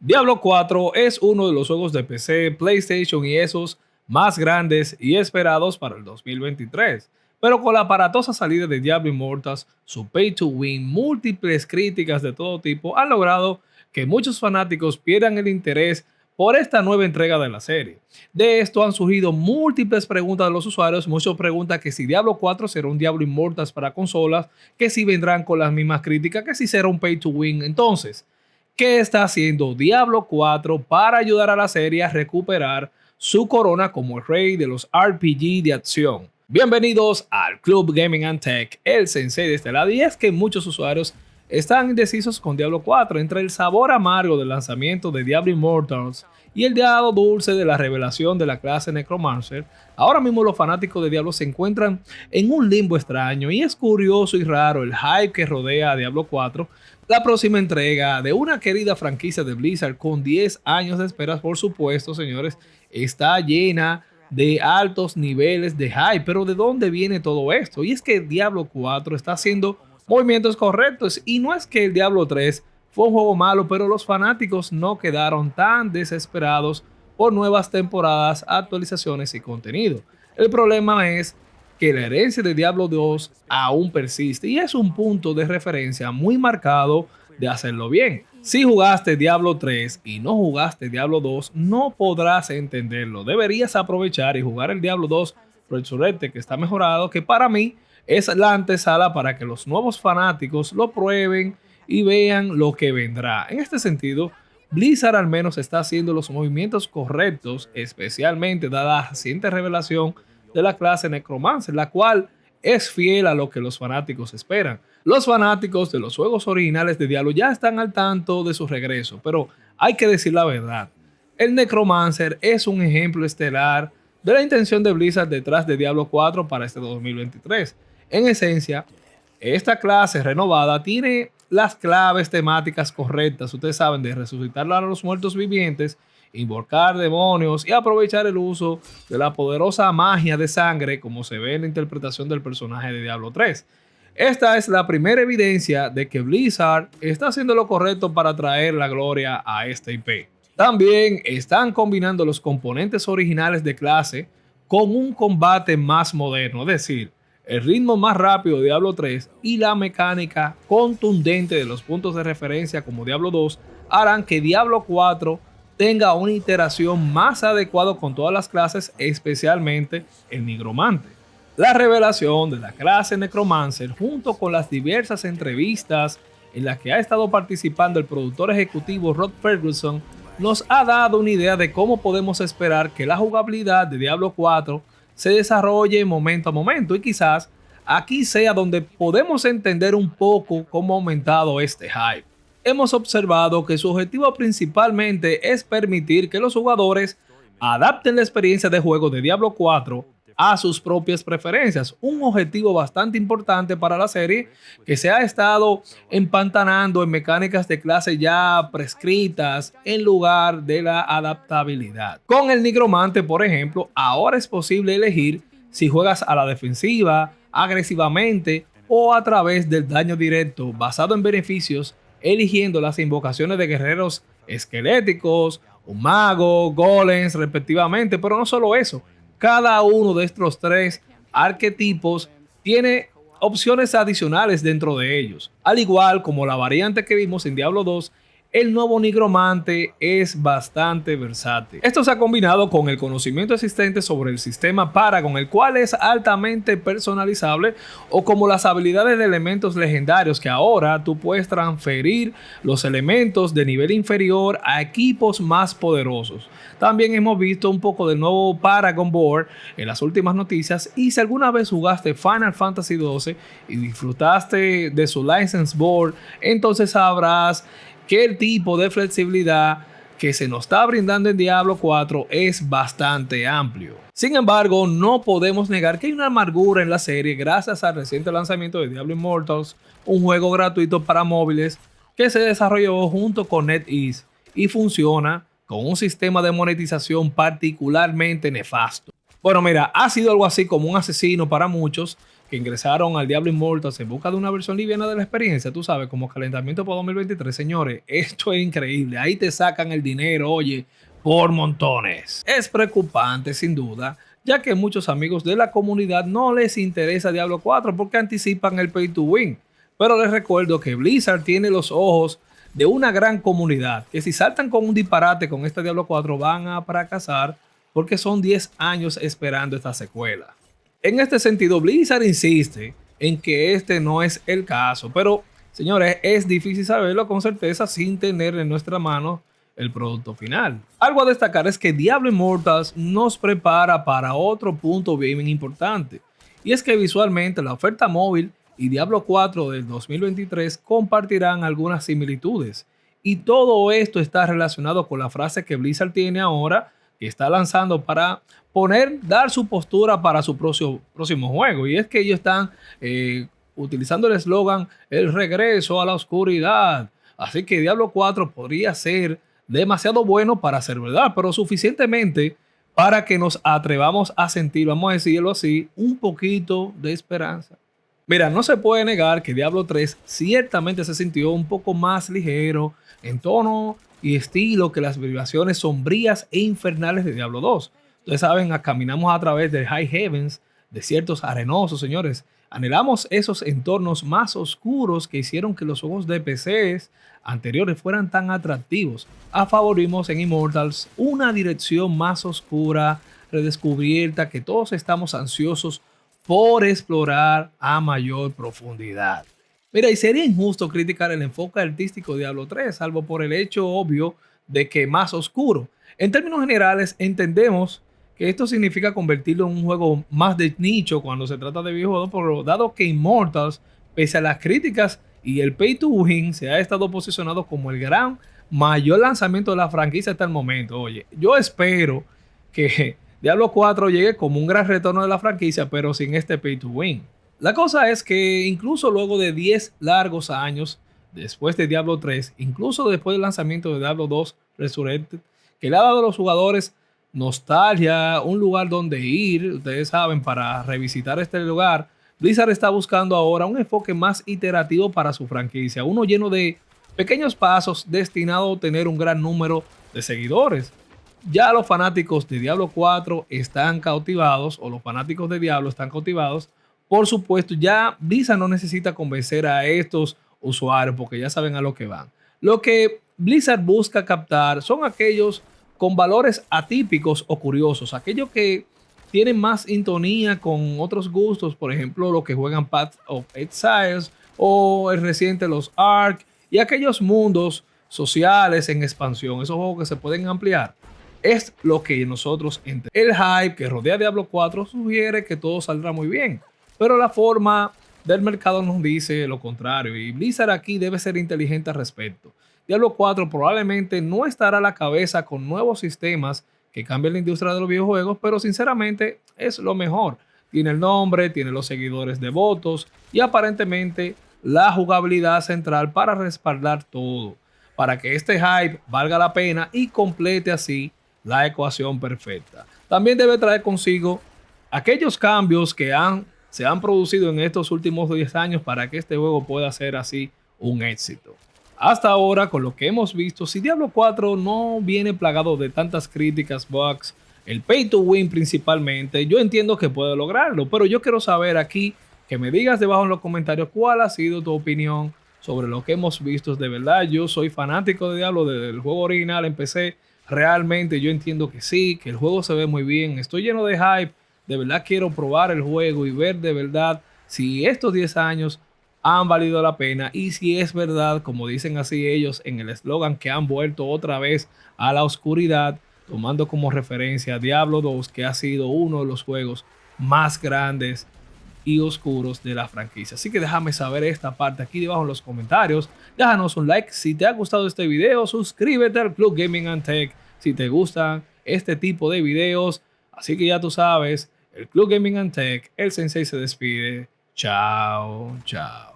Diablo 4 es uno de los juegos de PC, PlayStation y esos más grandes y esperados para el 2023. Pero con la aparatosa salida de Diablo Immortals, su pay to win, múltiples críticas de todo tipo han logrado que muchos fanáticos pierdan el interés por esta nueva entrega de la serie. De esto han surgido múltiples preguntas de los usuarios. Muchos preguntan que si Diablo 4 será un Diablo Immortals para consolas, que si vendrán con las mismas críticas, que si será un pay to win. Entonces, ¿qué está haciendo Diablo 4 para ayudar a la serie a recuperar su corona como el rey de los RPG de acción? Bienvenidos al Club Gaming and Tech, el sensei de este lado. Y es que muchos usuarios están indecisos con Diablo 4 entre el sabor amargo del lanzamiento de Diablo Immortals y el lado dulce de la revelación de la clase Necromancer. Ahora mismo los fanáticos de Diablo se encuentran en un limbo extraño y es curioso y raro el hype que rodea a Diablo 4, la próxima entrega de una querida franquicia de Blizzard con 10 años de espera. Por supuesto, señores, está llena de altos niveles de hype. Pero ¿de dónde viene todo esto? Y es que Diablo 4 está haciendo movimientos correctos, y no es que el Diablo 3 fue un juego malo, pero los fanáticos no quedaron tan desesperados por nuevas temporadas, actualizaciones y contenido. El problema es que la herencia de Diablo 2 aún persiste y es un punto de referencia muy marcado de hacerlo bien. Si jugaste Diablo 3 y no jugaste Diablo 2, no podrás entenderlo. Deberías aprovechar y jugar el Diablo 2 Resurrected, que está mejorado, que para mí es la antesala para que los nuevos fanáticos lo prueben y vean lo que vendrá. En este sentido, Blizzard al menos está haciendo los movimientos correctos, especialmente dada la reciente revelación de la clase Necromancer, la cual es fiel a lo que los fanáticos esperan. Los fanáticos de los juegos originales de Diablo ya están al tanto de su regreso, pero hay que decir la verdad. El Necromancer es un ejemplo estelar de la intención de Blizzard detrás de Diablo 4 para este 2023. En esencia, esta clase renovada tiene las claves temáticas correctas, ustedes saben, de resucitar a los muertos vivientes, invocar demonios y aprovechar el uso de la poderosa magia de sangre, como se ve en la interpretación del personaje de Diablo 3. Esta es la primera evidencia de que Blizzard está haciendo lo correcto para traer la gloria a esta IP. También están combinando los componentes originales de clase con un combate más moderno, es decir, el ritmo más rápido de Diablo 3 y la mecánica contundente de los puntos de referencia como Diablo 2 harán que Diablo 4 tenga una iteración más adecuada con todas las clases, especialmente el Nigromante. La revelación de la clase Necromancer, junto con las diversas entrevistas en las que ha estado participando el productor ejecutivo Rod Ferguson, nos ha dado una idea de cómo podemos esperar que la jugabilidad de Diablo 4 se desarrolle momento a momento, y quizás aquí sea donde podemos entender un poco cómo ha aumentado este hype. Hemos observado que su objetivo principalmente es permitir que los jugadores adapten la experiencia de juego de Diablo 4 a sus propias preferencias, un objetivo bastante importante para la serie que se ha estado empantanando en mecánicas de clase ya prescritas en lugar de la adaptabilidad. Con el Nigromante, por ejemplo, ahora es posible elegir si juegas a la defensiva, agresivamente o a través del daño directo basado en beneficios, eligiendo las invocaciones de guerreros esqueléticos, un mago, golems respectivamente. Pero no solo eso, cada uno de estos tres arquetipos tiene opciones adicionales dentro de ellos. Al igual como la variante que vimos en Diablo 2, el nuevo Nigromante es bastante versátil. Esto se ha combinado con el conocimiento existente sobre el sistema Paragon, el cual es altamente personalizable, o como las habilidades de elementos legendarios, que ahora tú puedes transferir los elementos de nivel inferior a equipos más poderosos. También hemos visto un poco del nuevo Paragon Board en las últimas noticias, y si alguna vez jugaste Final Fantasy XII y disfrutaste de su License Board, entonces sabrás que el tipo de flexibilidad que se nos está brindando en Diablo 4 es bastante amplio. Sin embargo, no podemos negar que hay una amargura en la serie gracias al reciente lanzamiento de Diablo Immortals, un juego gratuito para móviles que se desarrolló junto con NetEase y funciona con un sistema de monetización particularmente nefasto. Bueno, mira, ha sido algo así como un asesino para muchos, que ingresaron al Diablo Immortals en busca de una versión liviana de la experiencia, tú sabes, como calentamiento para 2023, señores, esto es increíble. Ahí te sacan el dinero, oye, por montones. Es preocupante, sin duda, ya que muchos amigos de la comunidad no les interesa Diablo 4 porque anticipan el pay to win. Pero les recuerdo que Blizzard tiene los ojos de una gran comunidad, que si saltan con un disparate con este Diablo 4 van a fracasar porque son 10 años esperando esta secuela. En este sentido, Blizzard insiste en que este no es el caso, pero señores, es difícil saberlo con certeza sin tener en nuestra mano el producto final. Algo a destacar es que Diablo Immortals nos prepara para otro punto bien importante, y es que visualmente la oferta móvil y Diablo 4 del 2023 compartirán algunas similitudes, y todo esto está relacionado con la frase que Blizzard tiene ahora, que está lanzando para dar su postura para su próximo juego, y es que ellos están utilizando el eslogan el regreso a la oscuridad. Así que Diablo 4 podría ser demasiado bueno para ser verdad, pero suficientemente para que nos atrevamos a sentir, vamos a decirlo así, un poquito de esperanza. Mira, no se puede negar que Diablo 3 ciertamente se sintió un poco más ligero en tono y estilo que las vibraciones sombrías e infernales de Diablo 2. Ustedes saben, caminamos a través de High Heavens, desiertos arenosos, señores. Anhelamos esos entornos más oscuros que hicieron que los juegos de PCs anteriores fueran tan atractivos. Favorimos en Immortals una dirección más oscura, redescubierta, que todos estamos ansiosos por explorar a mayor profundidad. Mira, y sería injusto criticar el enfoque artístico de Diablo 3, salvo por el hecho obvio de que más oscuro. En términos generales, entendemos que esto significa convertirlo en un juego más de nicho cuando se trata de videojuegos, pero dado que Immortals, pese a las críticas y el pay to win, se ha estado posicionado como el gran mayor lanzamiento de la franquicia hasta el momento. Oye, yo espero que Diablo 4 llegue como un gran retorno de la franquicia, pero sin este pay to win. La cosa es que incluso luego de 10 largos años después de Diablo 3, incluso después del lanzamiento de Diablo 2 Resurrected, que le ha dado a los jugadores nostalgia, un lugar donde ir, ustedes saben, para revisitar este lugar, Blizzard está buscando ahora un enfoque más iterativo para su franquicia, uno lleno de pequeños pasos destinado a obtener un gran número de seguidores. Ya los fanáticos de Diablo 4 están cautivados, o los fanáticos de Diablo están cautivados. Por supuesto, ya Blizzard no necesita convencer a estos usuarios porque ya saben a lo que van. Lo que Blizzard busca captar son aquellos con valores atípicos o curiosos, aquellos que tienen más sintonía con otros gustos, por ejemplo, los que juegan Path of Exiles o el reciente los Ark, y aquellos mundos sociales en expansión, esos juegos que se pueden ampliar. Es lo que nosotros entendemos. El hype que rodea Diablo 4 sugiere que todo saldrá muy bien, pero la forma del mercado nos dice lo contrario, y Blizzard aquí debe ser inteligente al respecto. Diablo 4 probablemente no estará a la cabeza con nuevos sistemas que cambien la industria de los videojuegos, pero sinceramente es lo mejor. Tiene el nombre, tiene los seguidores devotos y aparentemente la jugabilidad central para respaldar todo, para que este hype valga la pena y complete así la ecuación perfecta. También debe traer consigo aquellos cambios que se han producido en estos últimos 10 años para que este juego pueda ser así un éxito. Hasta ahora, con lo que hemos visto, si Diablo 4 no viene plagado de tantas críticas, bugs, el pay to win principalmente, yo entiendo que puede lograrlo, pero yo quiero saber aquí, que me digas debajo en los comentarios cuál ha sido tu opinión sobre lo que hemos visto. De verdad, yo soy fanático de Diablo desde el juego original, empecé, realmente yo entiendo que sí, que el juego se ve muy bien, estoy lleno de hype, de verdad quiero probar el juego y ver de verdad si estos 10 años han valido la pena y si es verdad, como dicen así ellos en el eslogan, que han vuelto otra vez a la oscuridad, tomando como referencia a Diablo 2, que ha sido uno de los juegos más grandes y oscuros de la franquicia. Así que déjame saber esta parte aquí debajo en los comentarios. Déjanos un like si te ha gustado este video, suscríbete al Club Gaming and Tech si te gustan este tipo de videos. Así que ya tú sabes, el Club Gaming and Tech, el Sensei se despide. Chao, chao.